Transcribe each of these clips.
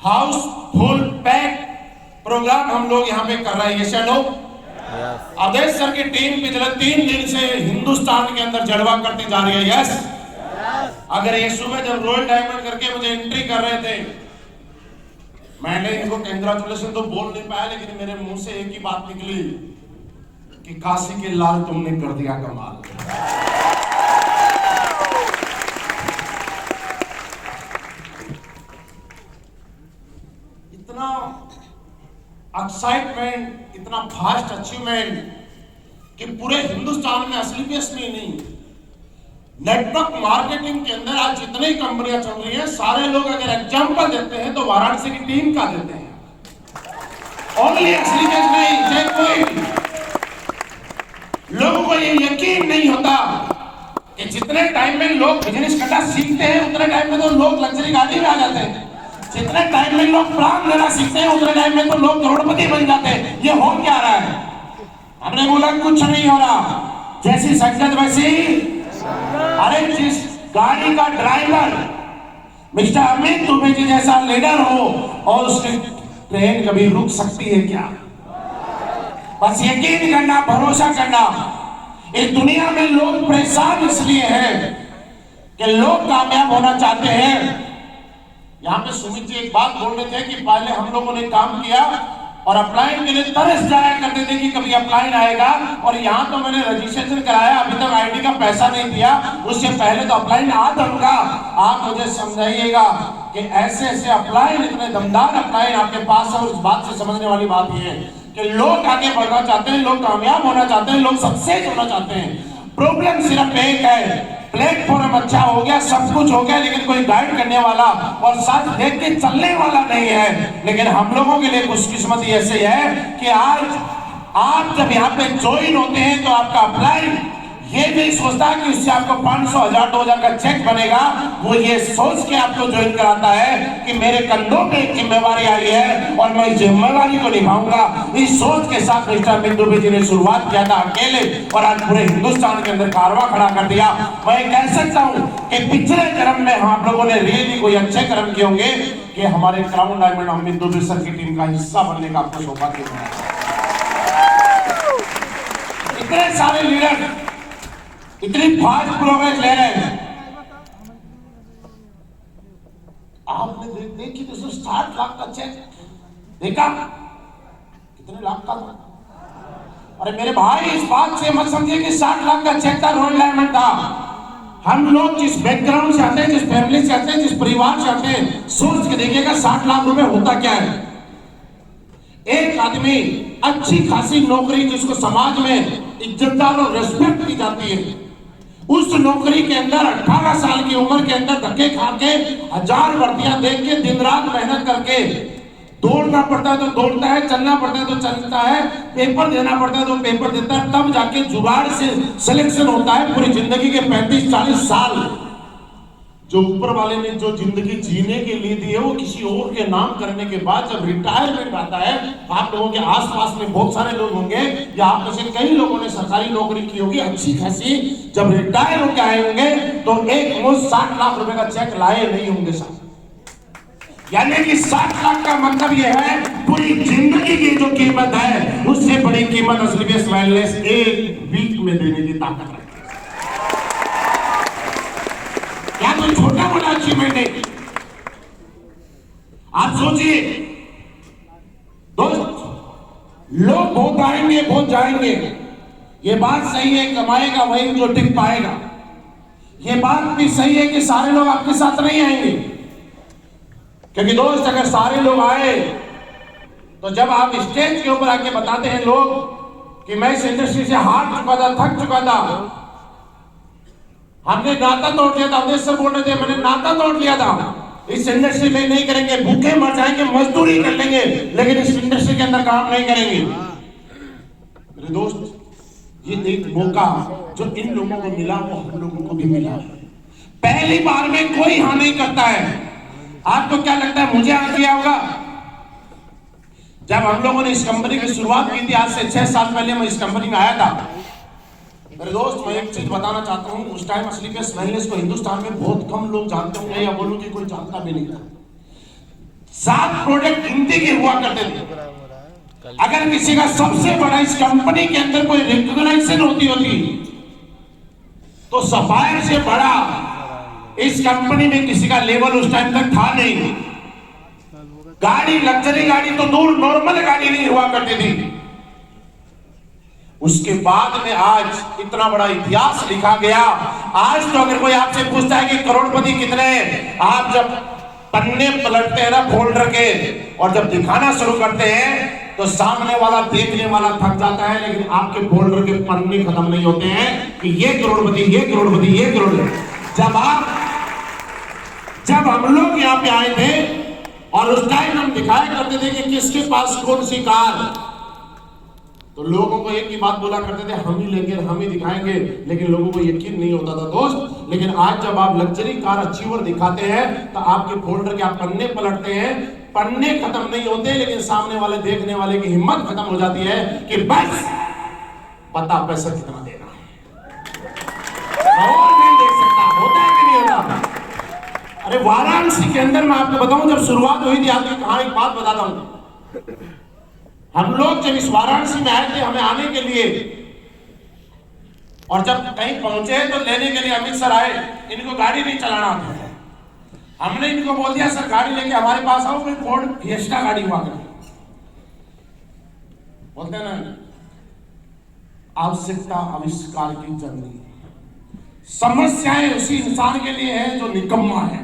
House full pack programme हम लोग यहाँ पे कर रहे हैं। ये लोग अवधेश सर की टीम पिछले 3 दिन से हिंदुस्तान के अंदर जलवा करती जा रही है। यस, अगर ये सुबह जब रॉयल डायमंड करके मुझे एंट्री कर रहे थे, मैंने इनको कंग्रेचुलेशन तो बोल नहीं पाया, लेकिन मेरे मुंह से एक ही बात निकली कि काशी के लाल तुमने कर दिया कमाल। इतना एक्साइटमेंट, इतना फास्ट अचीवमेंट कि पूरे हिंदुस्तान में असली भी असली नहीं, नेटवर्क मार्केटिंग के अंदर आज जितनी कंपनियां चल रही हैं, सारे लोग अगर एग्जांपल देते हैं तो वाराणसी की टीम का देते हैं। ओनली असली बेस नहीं, चाहे कोई भी। लोगों को ये यकीन नहीं होता कि जितने टाइम में लोग बिजनेस करना सीखते हैं, उतने टाइम में तो लोग लग्जरी गाड़ी में आ जाते हैं। जितने टाइम में लोग प्लान लेना सीखते हैं, उतने टाइम में तो लोग करोड़पति बन जाते हैं। ये हो क्या रहा है? हमने बोला कुछ नहीं हो रहा, जैसी संगत वैसी। अरे जिस गाड़ी का ड्राइवर मिस्टर अमित दुबे जी जैसा लीडर हो और उसकी ट्रेन कभी रुक सकती है क्या? बस यकीन करना, भरोसा करना। इस दुनिया में लोग परेशान इसलिए हैं कि लोग कामयाब होना चाहते हैं। यहाँ पे सुमित जी एक बात बोल रहे थे कि पहले हम लोगों ने काम किया और अपलाइन के लिए तरस जाया करते थे कि कभी अपलाइन आएगा, और यहाँ तो मैंने रजिस्ट्रेशन कराया, अभी तक आईडी का पैसा नहीं दिया, उससे पहले तो अपलाइन आ जाऊंगा। आप मुझे समझाइएगा कि ऐसे ऐसे अपलाइन, इतने दमदार अपलाइन आपके पास है। और इस बात से समझने वाली बात यह है कि लोग आगे बढ़ना चाहते हैं, लोग कामयाब होना चाहते हैं, लोग सक्सेस होना चाहते हैं। प्रॉब्लम सिर्फ एक है, प्लेटफॉर्म अच्छा हो गया, सब कुछ हो गया, लेकिन कोई गाइड करने वाला और साथ देख के चलने वाला नहीं है। लेकिन हम लोगों के लिए खुशकिस्मती ऐसे है कि आज आप जब यहाँ पे ज्वाइन होते हैं तो आपका अप्लाई ये नहीं सोचता कि उससे आपको 500, 1000, 2000 का चेक बनेगा। वो ये सोच के आपको ज्वाइन कराता है कि मेरे कंधों पे एक जिम्मेवारी आई है और मैं इस जिम्मेवारी को निभाऊंगा। इस सोच के साथ मिस्टर अमित दुबे जी ने शुरुआत किया था अकेले, और आज पूरे हिंदुस्तान के अंदर कारवां खड़ा कर दिया। मैं कह सकता हूँ कि पिछले कर्म में आप लोगों ने रियली कोई अच्छे कर्म किए होंगे कि हमारे crown diamond Amit Dubey sir की टीम का हिस्सा बनने का आपको सौभाग्य मिला। इतने सारे लीडर इतनी फास्ट प्रोग्रेस ले रहे हैं। आपने देखी तो 60 लाख का चेक देखा, कितने लाख का था? अरे मेरे भाई, इस बात से मत समझिए कि 60 लाख का चेक था, रॉयल डायमंड था। हम लोग जिस बैकग्राउंड से आते हैं, जिस फैमिली से आते हैं, जिस परिवार से आते हैं, सोच के देखिएगा 60 लाख रुपए होता क्या है। एक आदमी अच्छी खासी नौकरी जिसको समाज में इज्जतदार और रेस्पेक्ट दी जाती है, उस नौकरी के अंदर 18 साल की उम्र के अंदर धक्के खा के, 1000 भर्तियां देख के, दिन रात मेहनत करके, दौड़ना पड़ता है तो दौड़ता है, चलना पड़ता है तो चलता है, पेपर देना पड़ता है तो पेपर देता है, तब जाके जुगाड़ से सिलेक्शन होता है। पूरी जिंदगी के 35-40 साल जो ऊपर वाले ने जो जिंदगी जीने के लिए दी है, वो किसी और के नाम करने के बाद जब रिटायरमेंट आता है, आप लोगों के आसपास में बहुत सारे लोग होंगे या आप में से कई लोगों ने सरकारी नौकरी की होगी अच्छी खासी, जब रिटायर होकर आए होंगे तो एक मुश्त 60 लाख रुपए का चेक लाए नहीं होंगे साहब। यानी कि 60 लाख का मतलब यह है पूरी जिंदगी की जो कीमत है, उससे बड़ी कीमत असली बेस वेलनेस एक वीक में देने की ताकत रखती है। क्या कोई छोटा मोटा अचीवमेंट है? आप सोचिए दोस्त, लोग बहुत आएंगे बहुत जाएंगे, ये बात सही है, कमाएगा वही जो टिक पाएगा। ये बात भी सही है कि सारे लोग आपके साथ नहीं आएंगे, क्योंकि दोस्त अगर सारे लोग आए तो जब आप स्टेज के ऊपर आके बताते हैं लोग कि मैं इस इंडस्ट्री से हार चुका था, थक चुका था, हमने नाता तोड़ लिया था, अवधेश सर बोल रहे थे मैंने नाता तोड़ लिया था, इस इंडस्ट्री में नहीं करेंगे, भूखे मर जाएंगे, मजदूरी कर लेंगे, लेकिन इस इंडस्ट्री के अंदर काम नहीं करेंगे। मेरे दोस्त, ये एक मौका जो इन लोगों को मिला वो हम लोगों को भी मिला। पहली बार में कोई हाँ नहीं करता है। आपको क्या लगता है मुझे हाँ किया होगा? जब हम लोगों ने इस कंपनी की शुरुआत की थी, आज से 6 साल पहले मैं इस कंपनी में आया था। मेरे दोस्त, मैं एक चीज बताना चाहता हूँ, उस टाइम असली बेस वेलनेस को हिंदुस्तान में बहुत कम लोग जानते होंगे, या बोलूं कि कोई जानता भी नहीं था। 7 प्रोडक्ट गिनती के हुआ करते थे। अगर किसी का सबसे बड़ा इस कंपनी के अंदर कोई रिकॉग्नाइजेशन होती तो सफायर से बड़ा इस कंपनी में किसी का लेवल उस टाइम तक था नहीं। गाड़ी, लग्जरी गाड़ी तो दूर, नॉर्मल गाड़ी नहीं हुआ करती थी। उसके बाद में आज इतना बड़ा इतिहास लिखा गया। आज तो अगर कोई आपसे पूछता है कि करोड़पति कितने हैं, आप जब पन्ने पलटते हैं ना फोल्डर के और जब दिखाना शुरू करते हैं तो सामने वाला, देखने वाला थक जाता है, लेकिन आपके फोल्डर के पन्ने खत्म नहीं होते हैं कि ये करोड़पति, ये करोड़पति, ये करोड़पति। जब हम लोग यहाँ पे आए थे और उस टाइम हम दिखाया करते थे कि किसके पास कौन सी कार, तो लोगों को एक ही बात बोला करते थे, हम ही लेंगे, हम ही दिखाएंगे, लेकिन लोगों को यकीन नहीं होता था दोस्त। लेकिन आज जब आप लग्जरी कार अचीवर दिखाते हैं तो आपके फोल्डर के आप पन्ने पलटते हैं, पन्ने खत्म नहीं होते, लेकिन सामने वाले, देखने वाले की हिम्मत खत्म हो जाती है कि बस पता पैसा कितना देना है, और नहीं देख सकता। होता है कि नहीं होता? अरे वाराणसी के अंदर मैं आपको बताऊं, जब शुरुआत हुई थी, आपकी कहानी एक बात बताता हूं। हम लोग जब इस वाराणसी में आए थे, हमें आने के लिए, और जब कहीं पहुंचे तो लेने के लिए अमित सर आए। इनको गाड़ी नहीं चलाना आता है। हमने इनको बोल दिया, सर गाड़ी लेके हमारे पास आओ, कोई फोर्ड फिएस्टा गाड़ी हुआ करे। बोलते हैं ना, आवश्यकता आविष्कार की जननी। समस्याएं उसी इंसान के लिए है जो निकम्मा है।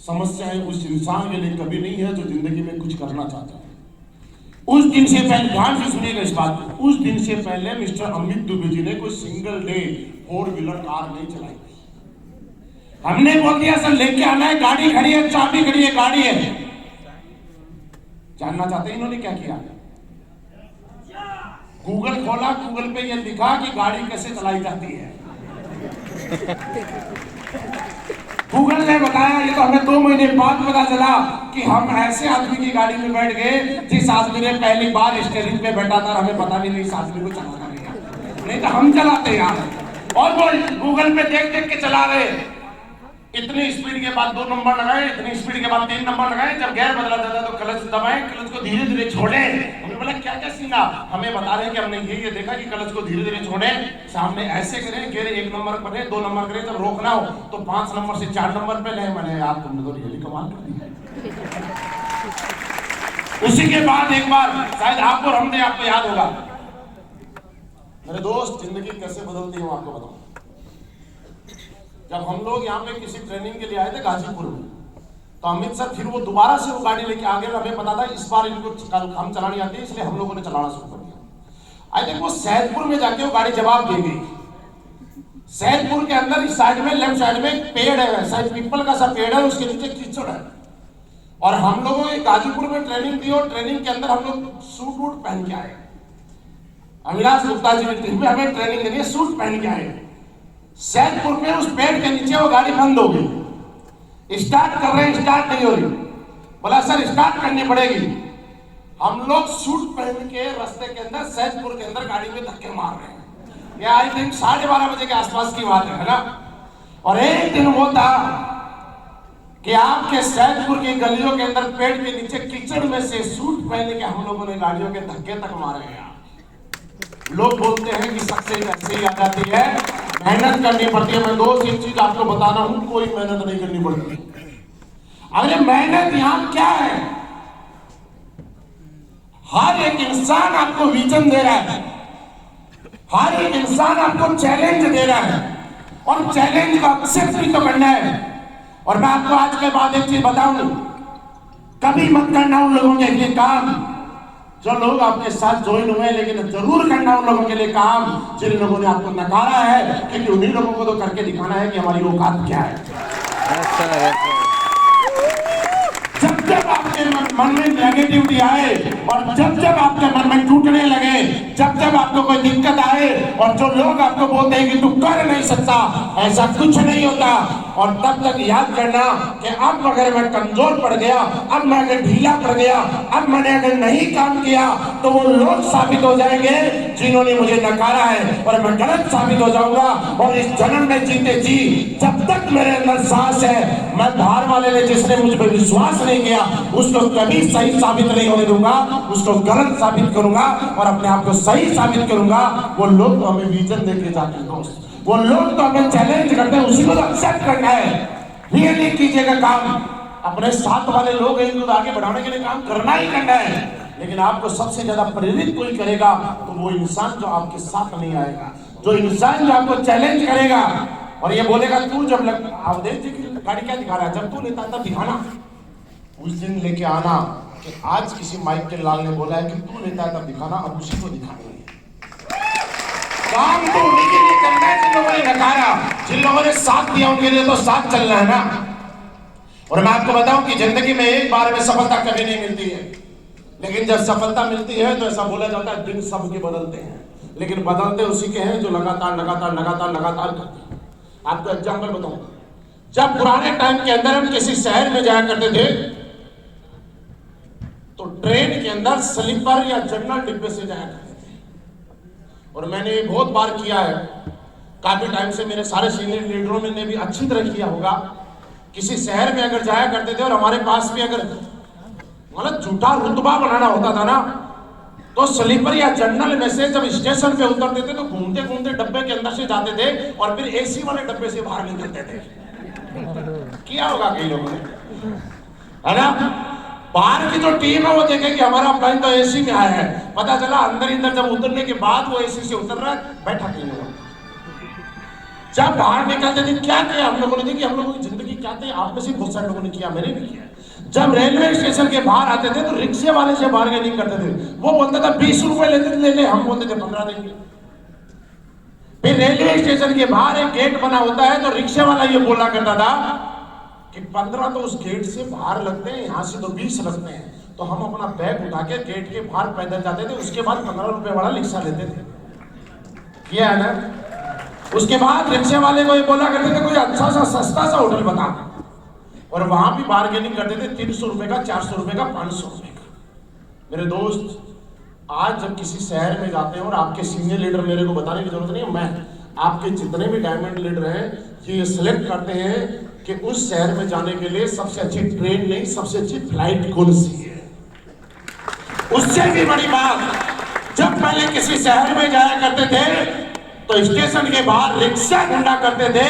समस्याएं उस इंसान के लिए कभी नहीं है जो जिंदगी में कुछ करना चाहता है। उस दिन से पहले, ध्यान से सुनिएगा इस बात को, उस दिन से पहले मिस्टर अमित दुबे जी ने कोई सिंगल डे 4 व्हीलर कार नहीं चलाई। हमने बोल दिया, सर लेके आना है, गाड़ी खड़ी है, चाबी खड़ी है, गाड़ी है। जानना चाहते हैं इन्होंने क्या किया? गूगल खोला, गूगल पे ये लिखा कि गाड़ी कैसे चलाई जाती है। गूगल ने बताया। ये तो हमें 2 महीने बाद पता चला कि हम ऐसे आदमी की गाड़ी में बैठ गए जिस आदमी ने पहली बार स्टीयरिंग पे बैठा था, हमें पता भी नहीं इस आदमी को चलाना नहीं तो हम चलाते यार। और वो गूगल पे देख देख के चला रहे। इतनी स्पीड के बाद 2 नंबर लगाए, इतनी स्पीड के बाद 3 नंबर लगाए। जब गियर बदला जाता तो क्लच दबाए, क्लच को धीरे धीरे छोड़े। हमने बोला क्या क्या सीखा? हमें बता रहे हैं कि हमने ये देखा कि क्लच को धीरे धीरे छोड़े, सामने ऐसे करें, गियर 1 नंबर करे, 2 नंबर करे, जब रोकना हो तो 5 नंबर से 4 नंबर पे ले। मैंने यार तुमने तो रियली कमाल कर दी। उसी के बाद एक बार शायद आपको हमने, आपको याद होगा मेरे दोस्त, जिंदगी कैसे बदलती है आपको बताऊं। जब हम लोग यहाँ पे किसी ट्रेनिंग के लिए आए थे गाजीपुर में, तो अमित सर फिर वो दोबारा से वो गाड़ी लेके आ गए। हमें पता था इस बार इनको हम चलानी आती है, इसलिए हम लोगों ने चलाना शुरू कर दिया। आई थिंक वो सैदपुर में जाके वो गाड़ी जवाब दे गई। सैदपुर के अंदर इस साइड में, लेफ्ट साइड में एक पेड़ है, शायद पीपल का सा पेड़ है, उसके नीचे कीचड़ है। और हम लोगों ने गाजीपुर में ट्रेनिंग दी और ट्रेनिंग के अंदर हम लोग सूट वूट पहन के आए। अविनाश गुप्ता जी की टीम में हमें ट्रेनिंग के लिए सूट पहन के आए। सैदपुर में उस पेड़ के नीचे वो गाड़ी बंद हो गई। स्टार्ट कर रहे हैं, स्टार्ट नहीं हो रही। बोला सर स्टार्ट करनी पड़ेगी। हम लोग सूट पहन के रास्ते के अंदर, सैदपुर के अंदर गाड़ी में धक्के मार रहे हैं। ये आई थिंक 12:30 बजे के आसपास की बात है ना। और एक दिन वो था कि आपके सैदपुर की गलियों के अंदर पेड़ के नीचे कीचड़ में से सूट पहन के हम लोगों ने गाड़ियों के धक्के तक मारे हैं। लोग बोलते हैं कि सक्सेस ऐसे ही आ जाती है, मेहनत करनी पड़ती है। मैं 2 चीज आपको बताना हूं, कोई मेहनत नहीं करनी पड़ती। अरे मेहनत यहां क्या है? हर एक इंसान आपको विजन दे रहा है, हर एक इंसान आपको चैलेंज दे रहा है, और चैलेंज का एक्सेप्ट भी तो करना है। और मैं आपको आज के बाद एक चीज बताऊं, कभी मत करना उन लोगों के लिए काम जो लोग आपके साथ ज्वाइन हुए, लेकिन जरूर करना उन लोगों के लिए काम जिन लोगों ने आपको नकारा है, क्योंकि उन्हीं लोगों को तो करके दिखाना है कि हमारी औकात क्या है। जब जब आपके मन में नेगेटिविटी आए और जब जब आपके मन में टूटने लगे, जब जब आपको कोई दिक्कत आए और जो लोग आपको बोलते हैं कि तू कर नहीं सकता, ऐसा कुछ नहीं होता। और तब तक याद करना कि अब अगर मैं कमजोर पड़ गया, अब मैं अगर ढीला पड़ गया, अब मैंने अगर नहीं काम किया तो वो लोग साबित हो जाएंगे जिन्होंने मुझे नकारा है, और मैं गलत साबित हो जाऊंगा। और इस जन्म में जीते जी जब तक मेरे अंदर सांस है, मैं बाहर वाले ने जिसने मुझ पर विश्वास नहीं किया उसको कभी सही साबित नहीं होने दूंगा, उसको गलत साबित करूंगा और अपने आप को सही साबित करूंगा। वो लोग तो हमें विजन देके जाते हैं दोस्त, वो लोग तो हमें चैलेंज करते हैं, उसी को तो एक्सेप्ट करना है। रियली कीजिएगा काम, अपने साथ वाले लोग हैं इनको आगे बढ़ाने के लिए काम करना ही करना है, लेकिन आपको सबसे ज्यादा प्रेरित कोई करेगा तो वो इंसान जो आपके साथ नहीं आएगा, जो इंसान जो आपको चैलेंज करेगा और ये बोलेगा तू जब अवधेश जी की गाड़ी क्या दिखा रहा है, जब तू लेता था दिखाना, उस दिन लेके आना कि आज किसी माइक के लाल ने बोला है कि तू लेता है तब दिखाना, और उसी को दिखाना है। काम तो उन्हीं के लिए करना है जिन लोगों ने नकारा, जिन लोगों ने साथ दिया उनके लिए तो साथ चलना है ना। और मैं आपको बताऊं कि जिंदगी में एक बार में सफलता कभी नहीं मिलती है, लेकिन जब सफलता मिलती है तो ऐसा बोला जाता है दिन सबके बदलते हैं, लेकिन बदलते उसी के हैं जो लगातार लगातार लगातार लगातार करते हैं। आपको एग्जाम्पल बताऊं, जब पुराने टाइम के अंदर हम किसी शहर में जाया करते थे तो ट्रेन के अंदर स्लीपर या जनरल डिब्बे से जाया करते थे, और मैंने बहुत बार किया है, काफी टाइम से मेरे सारे सीनियर लीडरों ने भी अच्छी तरह किया होगा। किसी शहर में अगर जाया करते थे और हमारे पास भी अगर मतलब झूठा रुतबा बनाना होता था ना, तो स्लीपर या जनरल में से जब स्टेशन पे उतरते थे तो घूमते घूमते डब्बे के अंदर से जाते थे और फिर एसी वाले डब्बे से बाहर निकलते थे। किया होगा कई लोगों ने, है ना। बाहर की जो टीम है वो देखेगी हमारा प्लेन तो एसी में आया है, पता चला अंदर अंदर जब उतरने के बाद वो एसी से उतर रहा है, बैठा कहीं होगा। जब बाहर निकलते थे क्या किया हम लोगों ने, देखिए हम लोगों की जिंदगी क्या थी, आप में से बहुत सारे लोगों ने किया, मैंने भी किया। जब रेलवे स्टेशन के बाहर आते थे तो रिक्शे वाले से बार्गेनिंग करते थे, वो बोलता था 20 रुपए लेते ले ले, हम बोलते थे 15 देंगे। फिर रेलवे स्टेशन के बाहर एक गेट बना होता है तो रिक्शे वाला ये बोला करता था कि 15 तो उस गेट से बाहर लगते हैं, यहाँ से तो 20 लगते हैं, तो हम अपना बैग उठा के गेट के बाहर पैदल जाते थे, उसके बाद 15 रुपए वाला रिक्शा लेते थे। किया है ना। उसके बाद रिक्शे वाले को ये बोला करते थे कोई अच्छा सा सस्ता सा होटल बता, और वहां भी बार्गेनिंग करते थे 300 रुपए का, 400 रुपए का, 500 रुपए का। मेरे दोस्त, आज जब किसी शहर में जाते हैं और आपके सीनियर लीडर, मेरे को बताने की जरूरत नहीं है, मैं आपके जितने भी डायमंड लीडर हैं ये सिलेक्ट करते हैं कि उस शहर में जाने के लिए सबसे अच्छी ट्रेन नहीं, सबसे अच्छी फ्लाइट कौन सी है। उससे भी बड़ी बात, जब पहले किसी शहर में जाया करते थे तो स्टेशन के बाहर रिक्शा ढूंढा करते थे,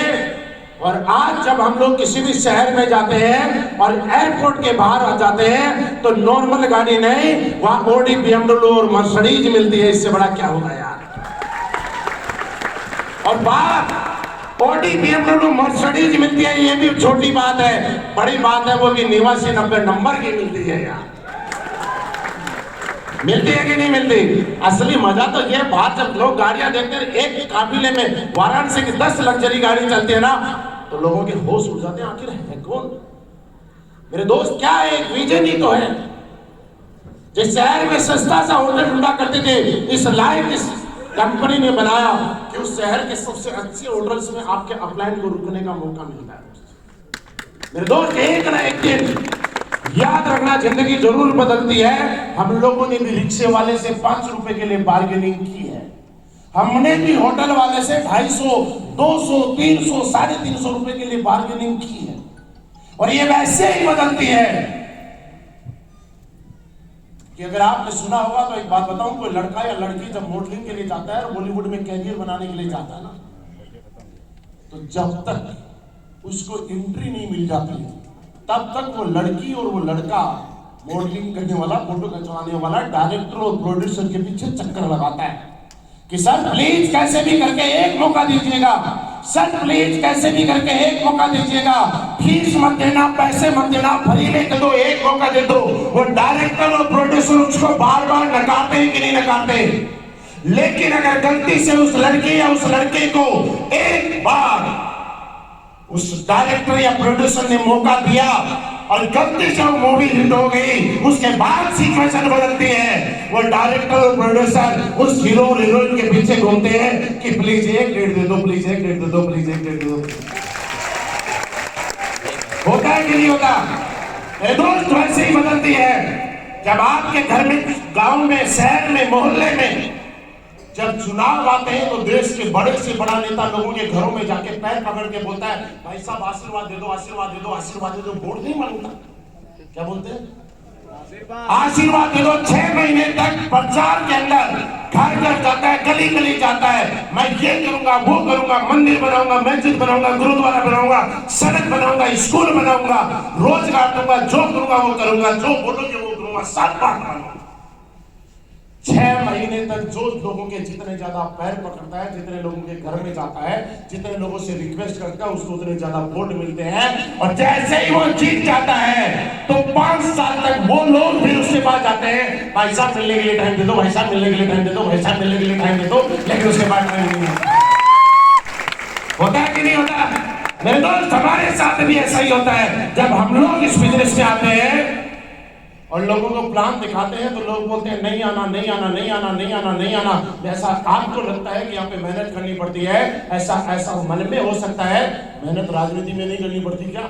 और आज जब हम लोग किसी भी शहर में जाते हैं और एयरपोर्ट के बाहर आ जाते हैं तो नॉर्मल गाड़ी नहीं, वहां ऑडी, BMW और मर्सिडीज मिलती है। इससे बड़ा क्या होगा यार। और बात ऑडी, BMW, मर्सिडीज मिलती है, ये भी छोटी बात है, बड़ी बात है वो भी 89-90 नंबर की मिलती है यार। मिलती है कि नहीं मिलती। असली मजा तो ये बात, जब लोग गाड़ियां देखते हैं, एक काफिले में वाराणसी की 10 लग्जरी गाड़ी चलती है ना, तो लोगों के होश उड़ जाते हैं, आखिर है कौन। मेरे दोस्त, क्या है, एक विजन ही तो है। जिस शहर में सस्ता सा होटल ढूंढा करते थे, इस लाइफ इस कंपनी ने बनाया कि उस शहर के सबसे अच्छे होटल्स में आपके अपलाइन को रुकने का मौका मिलता है। मेरे दोस्त, एक ना एक दिन याद रखना, जिंदगी जरूर बदलती है। हम लोगों ने भी रिक्शे वाले से 5 रुपए के लिए बार्गेनिंग की है, हमने भी होटल वाले से 250, 200, 300, 350 रुपए के लिए बार्गेनिंग की है, और ये वैसे ही बदलती है कि अगर आपने सुना होगा तो एक बात बताऊं, कोई लड़का या लड़की जब मॉडलिंग के लिए जाता है और बॉलीवुड में कैरियर बनाने के लिए जाता है ना, तो जब तक उसको एंट्री नहीं मिल जाती तब तक वो लड़की और वो लड़का, मॉडलिंग करने वाला, फोटो खिंचवाने वाला, डायरेक्टर और प्रोड्यूसर के पीछे चक्कर लगाता है कि सर प्लीज कैसे भी करके एक मौका दीजिएगा, सर प्लीज कैसे भी करके एक मौका दीजिएगा, फीस मत देना, पैसे मत देना, फ्री में दे दो, एक मौका दे दो। वो डायरेक्टर और प्रोड्यूसर उसको बार बार नकारते हैं कि नहीं नकारते। लेकिन अगर गलती से उस लड़की या उस लड़के को एक बार उस डायरेक्टर या प्रोड्यूसर ने मौका दिया और गलती से वो मूवी हिट हो गई, उसके बाद सिचुएशन बदलती है। वो डायरेक्टर और प्रोड्यूसर उस हीरो और हीरोइन के पीछे घूमते हैं कि प्लीज एक डेट दे दो, प्लीज एक डेट दे दो, प्लीज एक डेट दे दो। है कि नहीं होता? ये दोस्त वैसे ही बदलती है। जब आपके घर में, गांव में, शहर में, मोहल्ले में जब चुनाव आते हैं तो देश के बड़े से बड़ा नेता लोगों के घरों में जाके पैर पकड़ के बोलता है, भाई साहब आशीर्वाद दे दो, आशीर्वाद दे दो, आशीर्वाद दे दो। वोट नहीं मांगता, क्या बोलते हैं? आशीर्वाद दे दो। 6 महीने तक प्रचार के अंदर घर घर जाता है, गली गली जाता है, मैं ये करूंगा, वो करूंगा, मंदिर बनाऊंगा, मस्जिद बनाऊंगा, गुरुद्वारा बनाऊंगा, सड़क बनाऊंगा, स्कूल बनाऊंगा, रोजगार दूंगा, जो करूंगा वो करूंगा, जो बोलोगे वो करूंगा, सब बात मानूंगा। 6 महीने तक जो लोगों के जितने ज्यादा पैर पकड़ता है, जितने लोगों के घर में जाता है, जितने लोगों से रिक्वेस्ट करता है, उसको उतने ज्यादा वोट मिलते हैं। और जैसे ही वो जीत जाता है तो 5 साल तक वो लोग भी उसके पास जाते हैं, भाई साहब मिलने के लिए टाइम दे दो, भाई साहब मिलने के लिए टाइम दे दो, भाई साहब मिलने के लिए टाइम दे दो, लेकिन उसके बाद टाइम नहीं होता है कि नहीं होता? मेरे दोस्त, हमारे साथ भी ऐसा ही होता है। जब हम लोग इस बिजनेस में आते हैं और लोगों को प्लान दिखाते हैं तो लोग बोलते हैं नहीं आना, नहीं आना, नहीं आना, नहीं आना, नहीं आना। ऐसा आपको लगता है कि यहाँ पे मेहनत करनी पड़ती है, ऐसा मन में हो सकता है। मेहनत राजनीति में नहीं करनी पड़ती क्या?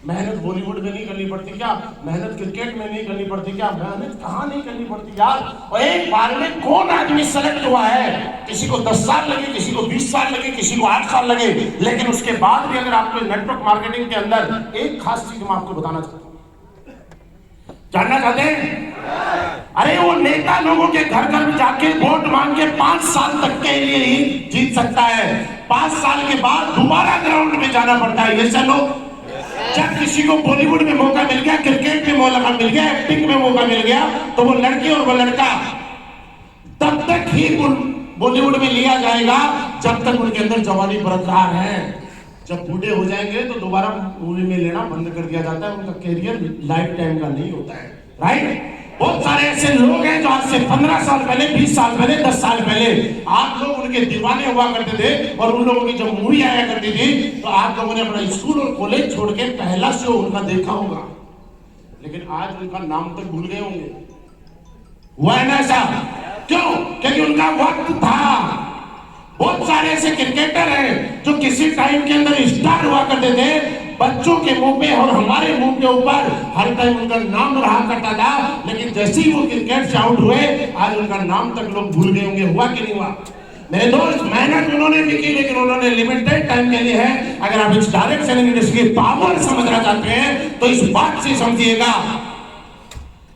मेहनत बॉलीवुड में नहीं करनी पड़ती क्या? मेहनत क्रिकेट में नहीं करनी पड़ती क्या? मेहनत कहाँ नहीं करनी पड़ती यार? और एक बार में कौन आदमी सेलेक्ट हुआ है? किसी को 10 साल लगे, किसी को 20 साल लगे, किसी को 8 साल लगे, लेकिन उसके बाद भी अगर आपको नेटवर्क मार्केटिंग के अंदर एक खास चीज मैं आपको बताना चाहता हूँ, जानना चाहते हैं? अरे वो नेता लोगों के घर घर जाके वोट मांग के 5 साल तक के लिए ही जीत सकता है। 5 साल के बाद दोबारा ग्राउंड में जाना पड़ता है। ये लोग, जब किसी को बॉलीवुड में मौका मिल गया, क्रिकेट में मौका मिल गया, एक्टिंग में मौका मिल गया, तो वो लड़की और वो लड़का तब तक ही बॉलीवुड में लिया जाएगा जब तक उनके अंदर जवानी बरकरार है। जब बूढ़े हो जाएंगे तो दोबारा मूवी में लेना बंद कर दिया जाता है। उनका कैरियर लाइफ टाइम का नहीं होता है, राइट? बहुत सारे ऐसे लोग हैं जो आज से 15 साल पहले, 20 साल पहले, 10 साल पहले आप लोग उनके दीवाने हुआ करते थे, और उन लोगों की जब मूवी आया करती थी तो आप लोगों ने अपना स्कूल और कॉलेज छोड़ के पहला शो उनका देखा होगा, लेकिन आज उनका नाम तक भूल गए होंगे। हुआ है ना ऐसा? क्यों? क्योंकि उनका वक्त था। बहुत सारे ऐसे क्रिकेटर हैं जो किसी टाइम के अंदर स्टार हुआ करते थे, बच्चों के मुंह पे और हमारे मुंह के ऊपर हर टाइम उनका नाम रहा करता था, लेकिन जैसे ही वो क्रिकेट से आउट हुए आज उनका नाम तक लोग भूल गए होंगे। हुआ कि नहीं हुआ? मेरे दोस्त, मेहनत उन्होंने भी की, लेकिन उन्होंने लिमिटेड टाइम के लिए है। अगर आप इस डायरेक्ट सेलिंग इंडस्ट्री की पावर समझना चाहते हैं तो इस बात से समझिएगा,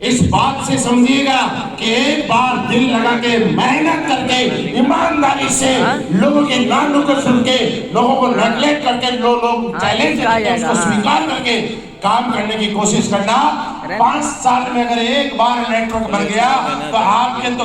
इस बात से समझिएगा कि एक बार दिल लगा के, मेहनत करके, ईमानदारी से लोगों के नाम को सुन के, लोगों को नेगलेक्ट करके, लोग चैलेंज करके उसको स्वीकार करके काम करने की कोशिश करना। 5 साल में अगर एक बार नेटवर्क बन गया तो आपके तो